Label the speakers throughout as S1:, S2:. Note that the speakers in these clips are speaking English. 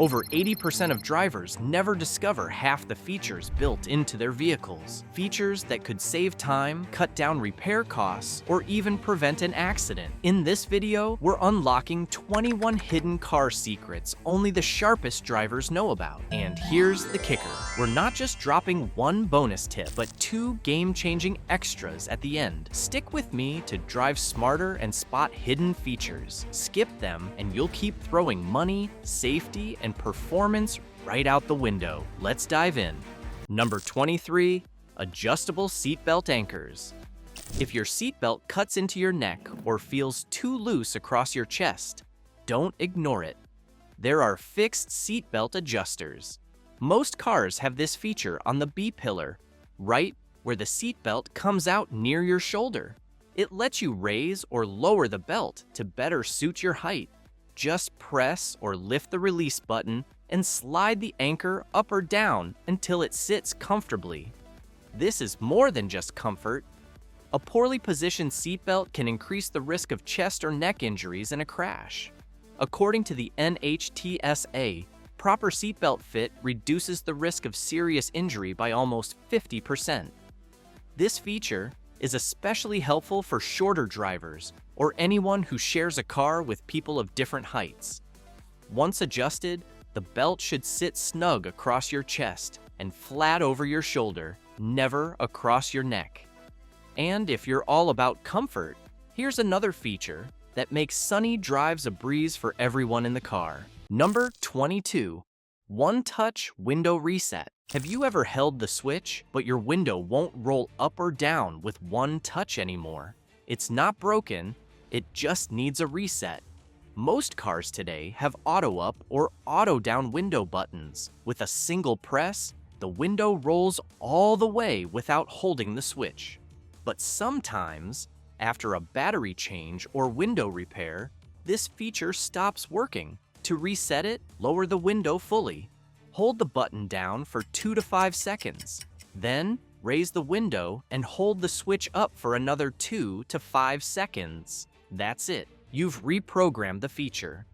S1: Over 80% of drivers never discover half the features built into their vehicles. Features that could save time, cut down repair costs, or even prevent an accident. In this video, we're unlocking 21 hidden car secrets only the sharpest drivers know about. And here's the kicker. We're not just dropping one bonus tip, but 2 game-changing extras at the end. Stick with me to drive smarter and spot hidden features. Skip them, and you'll keep throwing money, safety, and performance right out the window. Let's dive in. Number 23, adjustable seatbelt anchors. If your seatbelt cuts into your neck or feels too loose across your chest, don't ignore it. There are fixed seatbelt adjusters. Most cars have this feature on the B-pillar, right where the seatbelt comes out near your shoulder. It lets you raise or lower the belt to better suit your height. Just press or lift the release button and slide the anchor up or down until it sits comfortably. This is more than just comfort. A poorly positioned seatbelt can increase the risk of chest or neck injuries in a crash. According to the NHTSA, proper seatbelt fit reduces the risk of serious injury by almost 50%. This feature is especially helpful for shorter drivers or anyone who shares a car with people of different heights. Once adjusted, the belt should sit snug across your chest and flat over your shoulder, never across your neck. And if you're all about comfort, here's another feature that makes sunny drives a breeze for everyone in the car. Number 22, Onetouch window reset. Have you ever held the switch, but your window won't roll up or down with one touch anymore? It's not broken, it just needs a reset. Most cars today have auto up or auto down window buttons. With a single press, the window rolls all the way without holding the switch. But sometimes, after a battery change or window repair, this feature stops working. To reset it, lower the window fully. Hold the button down for 2 to 5 seconds. Then, raise the window and hold the switch up for another 2 to 5 seconds. That's it. You've reprogrammed the feature.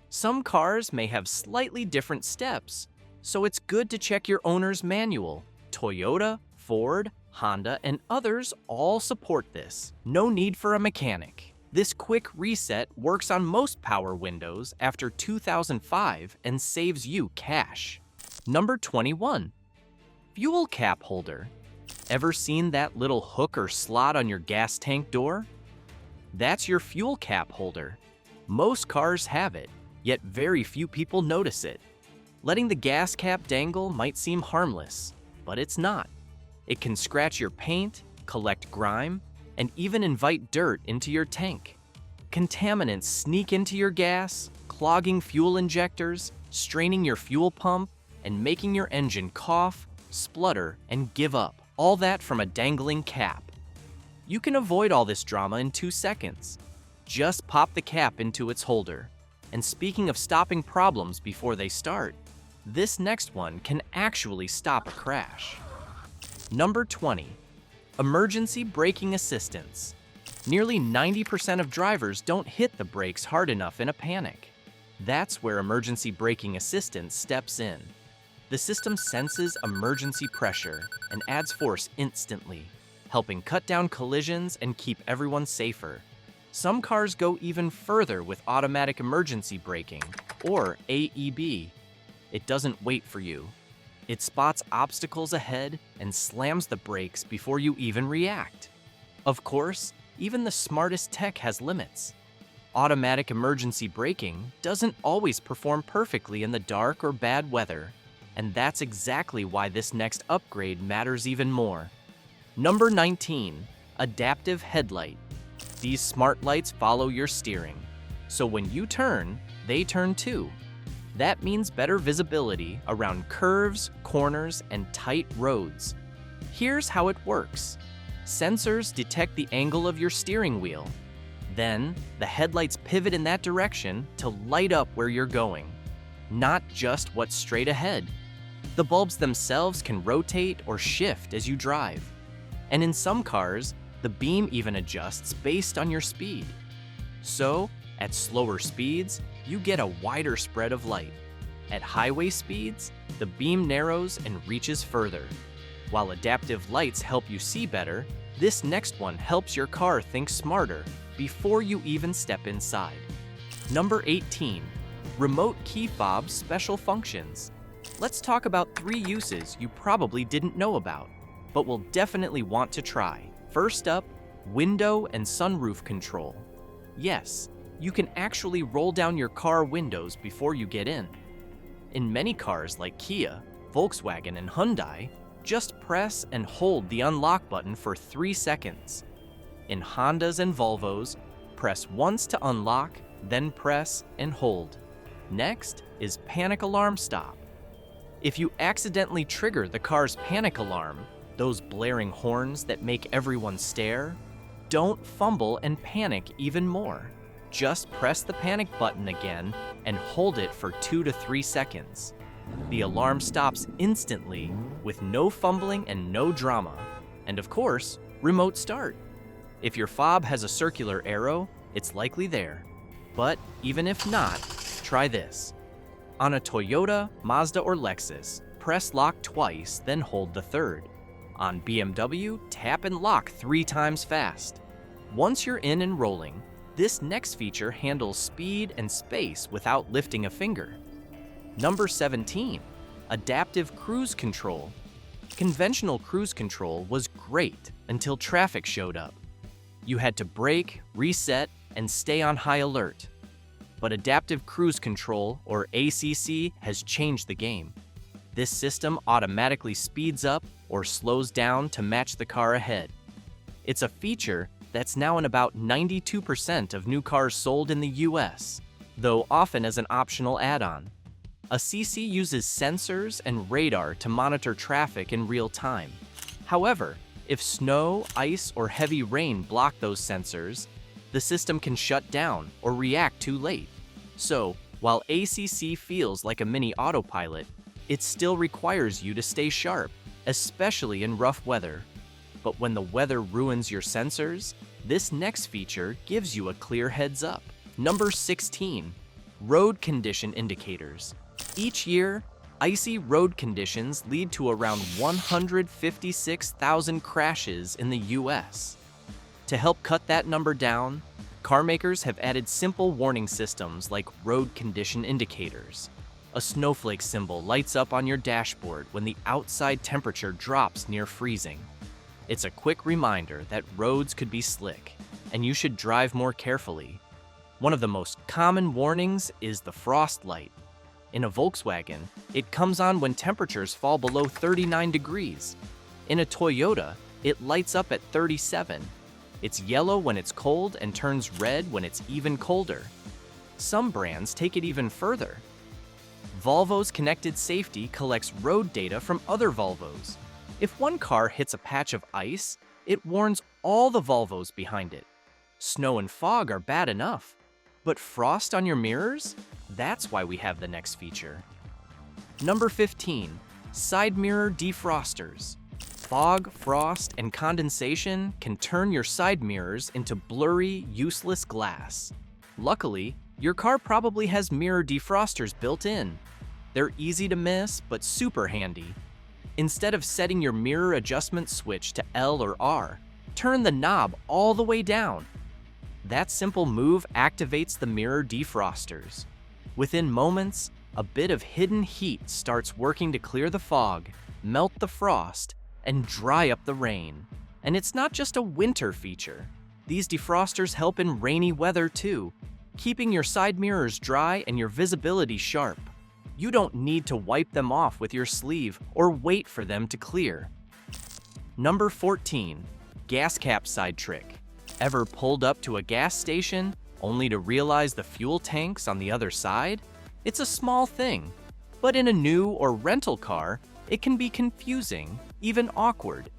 S1: Some cars may have slightly different steps, so it's good to check your owner's manual. Toyota, Ford, Honda, and others all support this. No need for a mechanic. This quick reset works on most power windows after 2005 and saves you cash. Number 21, fuel cap holder. Ever seen that little hook or slot on your gas tank door? That's your fuel cap holder. Most cars have it, yet very few people notice it. Letting the gas cap dangle might seem harmless, but it's not. It can scratch your paint, collect grime, and even invite dirt into your tank. Contaminants sneak into your gas, clogging fuel injectors, straining your fuel pump, and making your engine cough, splutter, and give up. All that from a dangling cap. You can avoid all this drama in 2 seconds. Just pop the cap into its holder. And speaking of stopping problems before they start, this next one can actually stop a crash. Number 20, emergency braking assistance. Nearly 90% of drivers don't hit the brakes hard enough in a panic. That's where emergency braking assistance steps in. The system senses emergency pressure and adds force instantly, helping cut down collisions and keep everyone safer. Some cars go even further with automatic emergency braking, or AEB. It doesn't wait for you. It spots obstacles ahead and slams the brakes before you even react. Of course, even the smartest tech has limits. Automatic emergency braking doesn't always perform perfectly in the dark or bad weather, and that's exactly why this next upgrade matters even more. Number 19, adaptive headlight. These smart lights follow your steering, so when you turn, they turn too. That means better visibility around curves, corners, and tight roads. Here's how it works. Sensors detect the angle of your steering wheel. Then, the headlights pivot in that direction to light up where you're going, not just what's straight ahead. The bulbs themselves can rotate or shift as you drive. And in some cars, the beam even adjusts based on your speed. So, at slower speeds, you get a wider spread of light. At highway speeds, the beam narrows and reaches further. While adaptive lights help you see better, this next one helps your car think smarter before you even step inside. Number 18. Remote key fob special functions. Let's talk about 3 uses you probably didn't know about, but will definitely want to try. First up, window and sunroof control. Yes, you can actually roll down your car windows before you get in. In many cars like Kia, Volkswagen, and Hyundai, just press and hold the unlock button for 3 seconds. In Hondas and Volvos, press once to unlock, then press and hold. Next is panic alarm stop. If you accidentally trigger the car's panic alarm, those blaring horns that make everyone stare, don't fumble and panic even more. Just press the panic button again and hold it for 2 to 3 seconds. The alarm stops instantly with no fumbling and no drama. And of course, remote start. If your fob has a circular arrow, it's likely there. But even if not, try this. On a Toyota, Mazda, or Lexus, press lock twice, then hold the third. On BMW, tap and lock 3 times fast. Once you're in and rolling, this next feature handles speed and space without lifting a finger. Number 17, adaptive cruise control. Conventional cruise control was great until traffic showed up. You had to brake, reset, and stay on high alert. But adaptive cruise control, or ACC, has changed the game. This system automatically speeds up or slows down to match the car ahead. It's a feature that's now in about 92% of new cars sold in the US, though often as an optional add-on. A CC uses sensors and radar to monitor traffic in real time. However, if snow, ice, or heavy rain block those sensors, the system can shut down or react too late. So, while ACC feels like a mini autopilot, it still requires you to stay sharp, especially in rough weather. But when the weather ruins your sensors, this next feature gives you a clear heads up. Number 16, road condition indicators. Each year, icy road conditions lead to around 156,000 crashes in the US. To help cut that number down, car makers have added simple warning systems like road condition indicators. A snowflake symbol lights up on your dashboard when the outside temperature drops near freezing. It's a quick reminder that roads could be slick, and you should drive more carefully. One of the most common warnings is the frost light. In a Volkswagen, it comes on when temperatures fall below 39 degrees. In a Toyota, it lights up at 37. It's yellow when it's cold and turns red when it's even colder. Some brands take it even further. Volvo's connected safety collects road data from other Volvos. If one car hits a patch of ice, it warns all the Volvos behind it. Snow and fog are bad enough, but frost on your mirrors? That's why we have the next feature. Number 15, side mirror defrosters. Fog, frost, and condensation can turn your side mirrors into blurry, useless glass. Luckily, your car probably has mirror defrosters built in. They're easy to miss, but super handy. Instead of setting your mirror adjustment switch to L or R, turn the knob all the way down. That simple move activates the mirror defrosters. Within moments, a bit of hidden heat starts working to clear the fog, melt the frost, and dry up the rain. And it's not just a winter feature. These defrosters help in rainy weather too, keeping your side mirrors dry and your visibility sharp. You don't need to wipe them off with your sleeve or wait for them to clear. Number 14, gas cap side trick. Ever pulled up to a gas station only to realize the fuel tank's on the other side? It's a small thing, but in a new or rental car, it can be confusing, even awkward.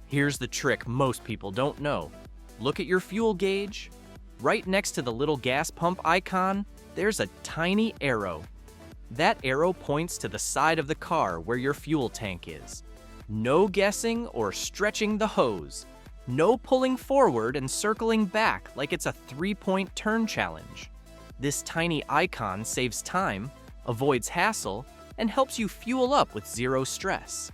S1: Here's the trick most people don't know. Look at your fuel gauge. Right next to the little gas pump icon, there's a tiny arrow. That arrow points to the side of the car where your fuel tank is. No guessing or stretching the hose. No pulling forward and circling back like it's a 3-point turn challenge. This tiny icon saves time, avoids hassle, and helps you fuel up with zero stress.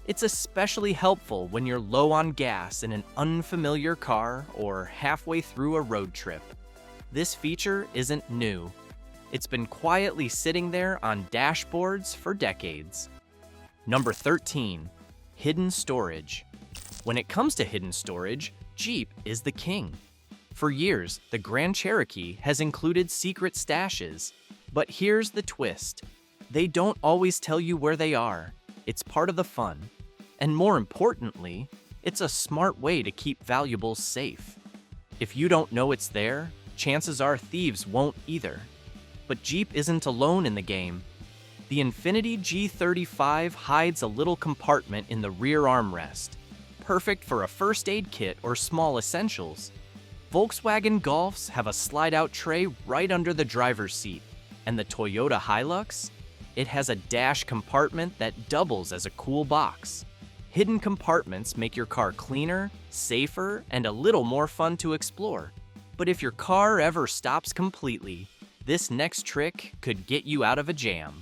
S1: It's especially helpful when you're low on gas in an unfamiliar car or halfway through a road trip. This feature isn't new. It's been quietly sitting there on dashboards for decades. Number 13, hidden storage. When it comes to hidden storage, Jeep is the king. For years, the Grand Cherokee has included secret stashes. But here's the twist. They don't always tell you where they are. It's part of the fun. And more importantly, it's a smart way to keep valuables safe. If you don't know it's there, chances are thieves won't either. But Jeep isn't alone in the game. The Infiniti G35 hides a little compartment in the rear armrest, perfect for a first aid kit or small essentials. Volkswagen Golfs have a slide-out tray right under the driver's seat, and the Toyota Hilux? It has a dash compartment that doubles as a cool box. Hidden compartments make your car cleaner, safer, and a little more fun to explore. But if your car ever stops completely, this next trick could get you out of a jam.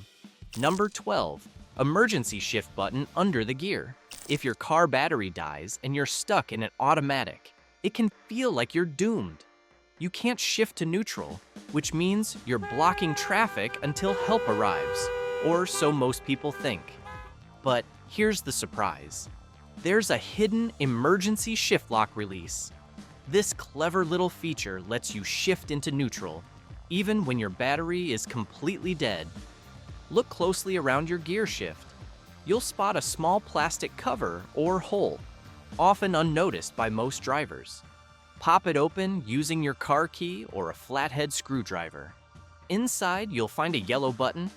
S1: Number 12, emergency shift button under the gear. If your car battery dies and you're stuck in an automatic, it can feel like you're doomed. You can't shift to neutral, which means you're blocking traffic until help arrives, or so most people think. But here's the surprise. There's a hidden emergency shift lock release. This clever little feature lets you shift into neutral, even when your battery is completely dead. Look closely around your gear shift. You'll spot a small plastic cover or hole, often unnoticed by most drivers. Pop it open using your car key or a flathead screwdriver. Inside, you'll find a yellow button.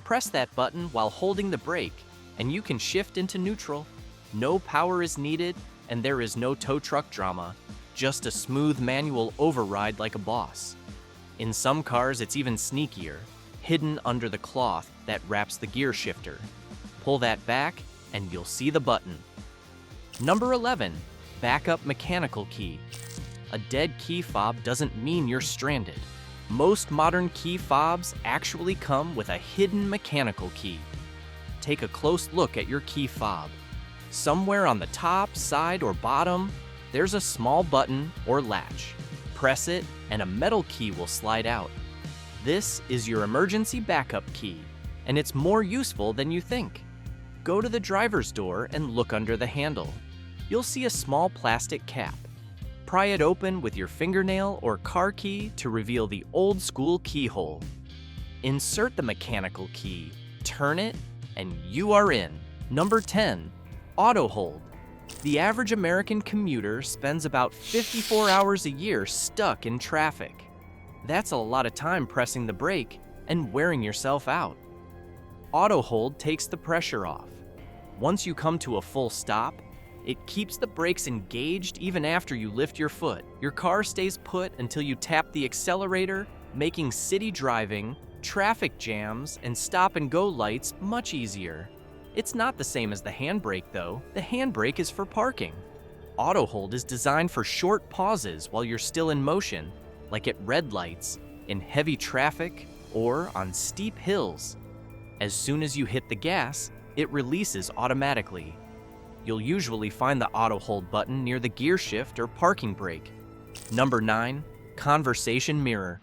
S1: Press that button while holding the brake, and you can shift into neutral. No power is needed, and there is no tow truck drama, just a smooth manual override like a boss. In some cars, it's even sneakier, hidden under the cloth that wraps the gear shifter. Pull that back, and you'll see the button. Number 11, backup mechanical key. A dead key fob doesn't mean you're stranded. Most modern key fobs actually come with a hidden mechanical key. Take a close look at your key fob. Somewhere on the top, side, or bottom, there's a small button or latch. Press it, and a metal key will slide out. This is your emergency backup key, and it's more useful than you think. Go to the driver's door and look under the handle. You'll see a small plastic cap. Pry it open with your fingernail or car key to reveal the old-school keyhole. Insert the mechanical key, turn it, and you are in. Number 10, auto hold. The average American commuter spends about 54 hours a year stuck in traffic. That's a lot of time pressing the brake and wearing yourself out. Auto hold takes the pressure off. Once you come to a full stop, it keeps the brakes engaged even after you lift your foot. Your car stays put until you tap the accelerator, making city driving, traffic jams, and stop-and-go lights much easier. It's not the same as the handbrake, though. The handbrake is for parking. Auto hold is designed for short pauses while you're still in motion, like at red lights, in heavy traffic, or on steep hills. As soon as you hit the gas, it releases automatically. You'll usually find the auto hold button near the gear shift or parking brake. Number 9, conversation mirror.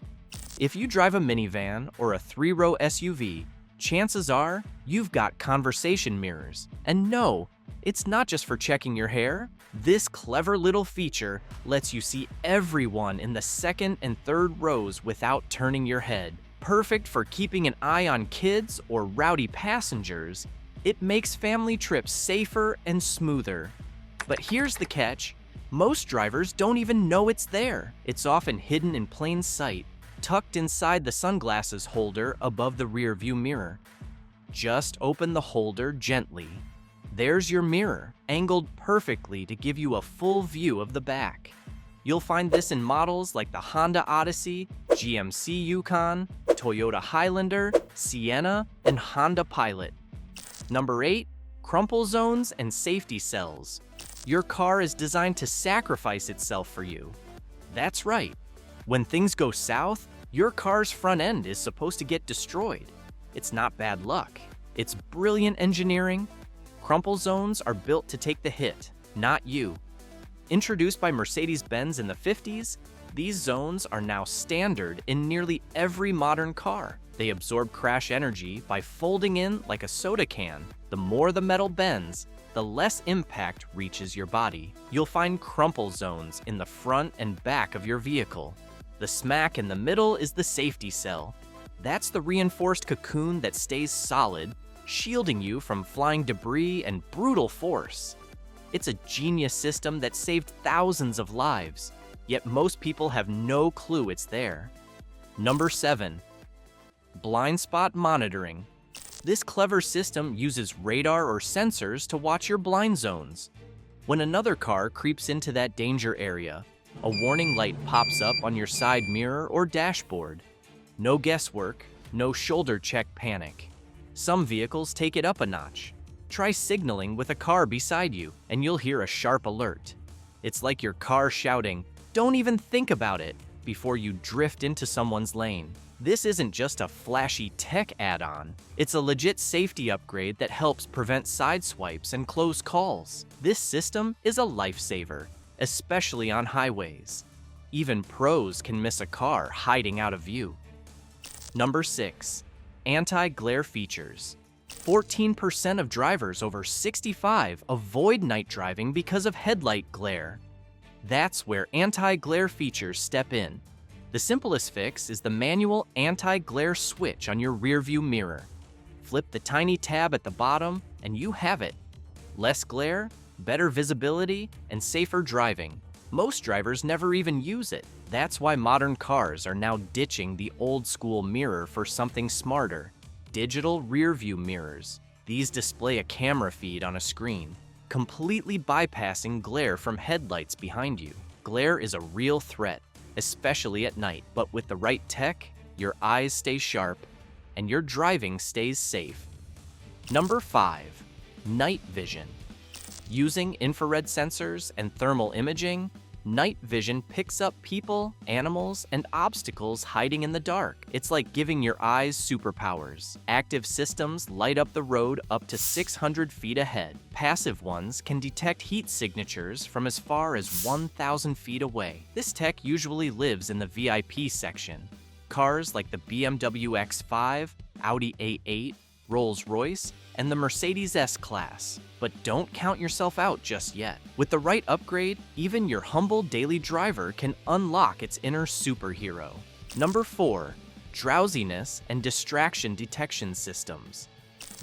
S1: If you drive a minivan or a 3-row SUV, chances are you've got conversation mirrors. And no, it's not just for checking your hair. This clever little feature lets you see everyone in the second and third rows without turning your head. Perfect for keeping an eye on kids or rowdy passengers. It makes family trips safer and smoother. But here's the catch. Most drivers don't even know it's there. It's often hidden in plain sight, tucked inside the sunglasses holder above the rear view mirror. Just open the holder gently. There's your mirror, angled perfectly to give you a full view of the back. You'll find this in models like the Honda Odyssey, GMC Yukon, Toyota Highlander, Sienna, and Honda Pilot. Number 8, crumple zones and safety cells. Your car is designed to sacrifice itself for you. That's right. When things go south, your car's front end is supposed to get destroyed. It's not bad luck. It's brilliant engineering. Crumple zones are built to take the hit, not you. Introduced by Mercedes-Benz in the 50s, these zones are now standard in nearly every modern car. They absorb crash energy by folding in like a soda can. The more the metal bends, the less impact reaches your body. You'll find crumple zones in the front and back of your vehicle. The smack in the middle is the safety cell. That's the reinforced cocoon that stays solid, shielding you from flying debris and brutal force. It's a genius system that saved thousands of lives, yet most people have no clue it's there. Number 7. Blind spot monitoring. This clever system uses radar or sensors to watch your blind zones. When another car creeps into that danger area, a warning light pops up on your side mirror or dashboard. No guesswork, no shoulder check panic. Some vehicles take it up a notch. Try signaling with a car beside you, and you'll hear a sharp alert. It's like your car shouting, "Don't even think about it," before you drift into someone's lane. This isn't just a flashy tech add-on. It's a legit safety upgrade that helps prevent side swipes and close calls. This system is a lifesaver, especially on highways. Even pros can miss a car hiding out of view. Number 6. Anti-glare features. 14% of drivers over 65 avoid night driving because of headlight glare. That's where anti-glare features step in. The simplest fix is the manual anti-glare switch on your rearview mirror. Flip the tiny tab at the bottom and you have it. Less glare, better visibility, and safer driving. Most drivers never even use it. That's why modern cars are now ditching the old school mirror for something smarter. Digital rearview mirrors. These display a camera feed on a screen, completely bypassing glare from headlights behind you. Glare is a real threat, especially at night, but with the right tech, your eyes stay sharp and your driving stays safe. Number 5. Night vision. Using infrared sensors and thermal imaging, night vision picks up people, animals, and obstacles hiding in the dark. It's like giving your eyes superpowers. Active systems light up the road up to 600 feet ahead. Passive ones can detect heat signatures from as far as 1,000 feet away. This tech usually lives in the VIP section. Cars like the BMW X5, Audi A8, Rolls-Royce, and the Mercedes S-Class. But don't count yourself out just yet. With the right upgrade, even your humble daily driver can unlock its inner superhero. Number 4. Drowsiness and distraction detection systems.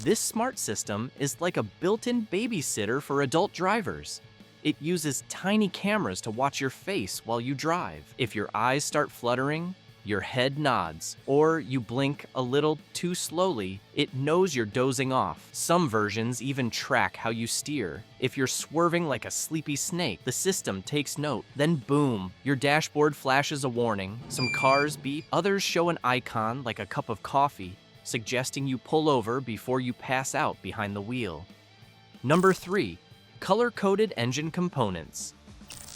S1: This smart system is like a built-in babysitter for adult drivers. It uses tiny cameras to watch your face while you drive. If your eyes start fluttering, your head nods, or you blink a little too slowly, it knows you're dozing off. Some versions even track how you steer. If you're swerving like a sleepy snake, the system takes note. Then boom, your dashboard flashes a warning. Some cars beep, others show an icon like a cup of coffee, suggesting you pull over before you pass out behind the wheel. Number 3. Color-coded engine components.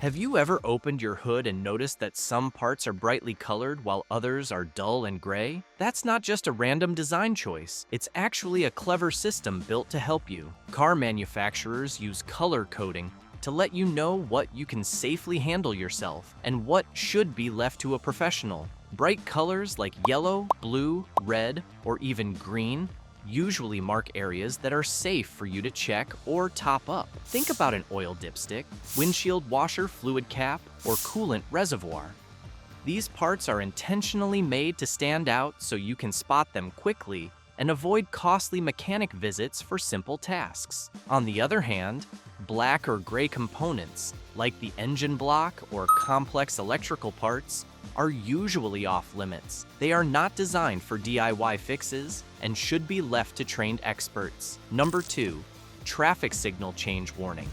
S1: Have you ever opened your hood and noticed that some parts are brightly colored while others are dull and gray? That's not just a random design choice. It's actually a clever system built to help you. Car manufacturers use color coding to let you know what you can safely handle yourself and what should be left to a professional. Bright colors like yellow, blue, red, or even green usually mark areas that are safe for you to check or top up. Think about an oil dipstick, windshield washer fluid cap, or coolant reservoir. These parts are intentionally made to stand out so you can spot them quickly and avoid costly mechanic visits for simple tasks. On the other hand, black or gray components, like the engine block or complex electrical parts, are usually off limits. They are not designed for DIY fixes and should be left to trained experts. Number 2, traffic signal change warning.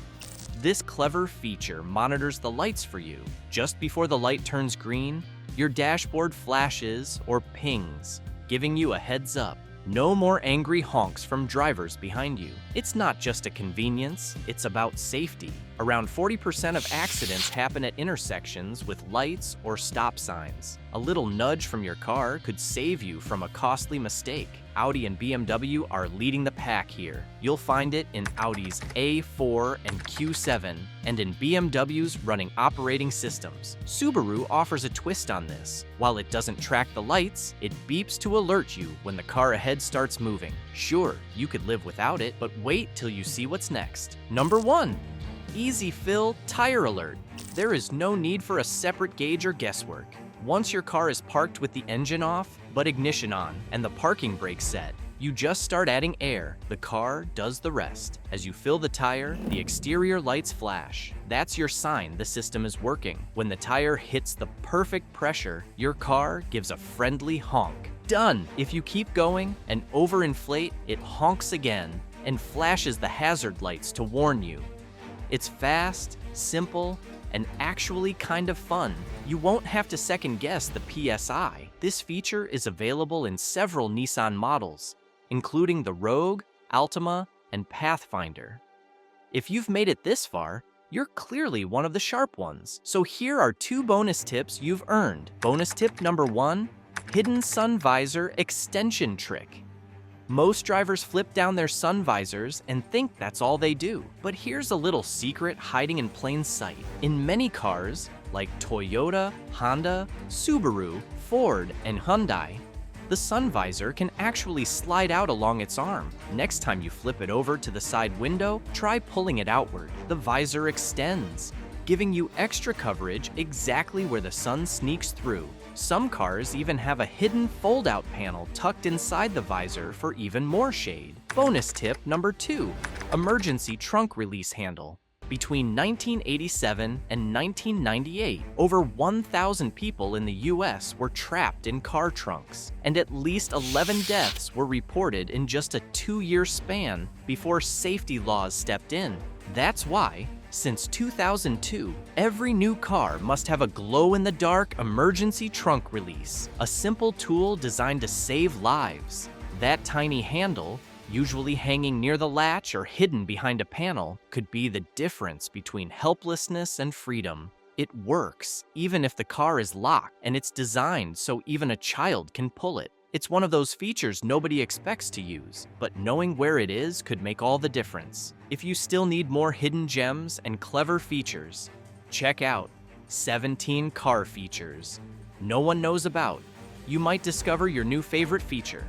S1: This clever feature monitors the lights for you. Just before the light turns green, your dashboard flashes or pings, giving you a heads up. No more angry honks from drivers behind you. It's not just a convenience, it's about safety. Around 40% of accidents happen at intersections with lights or stop signs. A little nudge from your car could save you from a costly mistake. Audi and BMW are leading the pack here. You'll find it in Audi's A4 and Q7, and in BMW's running operating systems. Subaru offers a twist on this. While it doesn't track the lights, it beeps to alert you when the car ahead starts moving. Sure, you could live without it, but wait till you see what's next. Number 1. Easy Fill Tire Alert. There is no need for a separate gauge or guesswork. Once your car is parked with the engine off, but ignition on, and the parking brake set, you just start adding air. The car does the rest. As you fill the tire, the exterior lights flash. That's your sign the system is working. When the tire hits the perfect pressure, your car gives a friendly honk. Done! If you keep going and overinflate, it honks again and flashes the hazard lights to warn you. It's fast, simple, and actually kind of fun. You won't have to second guess the PSI. This feature is available in several Nissan models, including the Rogue, Altima, and Pathfinder. If you've made it this far, you're clearly one of the sharp ones. So here are 2 bonus tips you've earned. Bonus tip number 1, hidden sun visor extension trick. Most drivers flip down their sun visors and think that's all they do. But here's a little secret hiding in plain sight. In many cars, like Toyota, Honda, Subaru, Ford, and Hyundai, the sun visor can actually slide out along its arm. Next time you flip it over to the side window, try pulling it outward. The visor extends, giving you extra coverage exactly where the sun sneaks through. Some cars even have a hidden fold-out panel tucked inside the visor for even more shade. Bonus tip number 2, emergency trunk release handle. Between 1987 and 1998, over 1,000 people in the US were trapped in car trunks, and at least 11 deaths were reported in just a 2-year span before safety laws stepped in. That's why, since 2002, every new car must have a glow-in-the-dark emergency trunk release, a simple tool designed to save lives. That tiny handle, usually hanging near the latch or hidden behind a panel, could be the difference between helplessness and freedom. It works, even if the car is locked, and it's designed so even a child can pull it. It's one of those features nobody expects to use, but knowing where it is could make all the difference. If you still need more hidden gems and clever features, check out 17 car features no one knows about. You might discover your new favorite feature.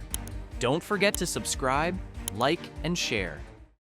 S1: Don't forget to subscribe, like, and share.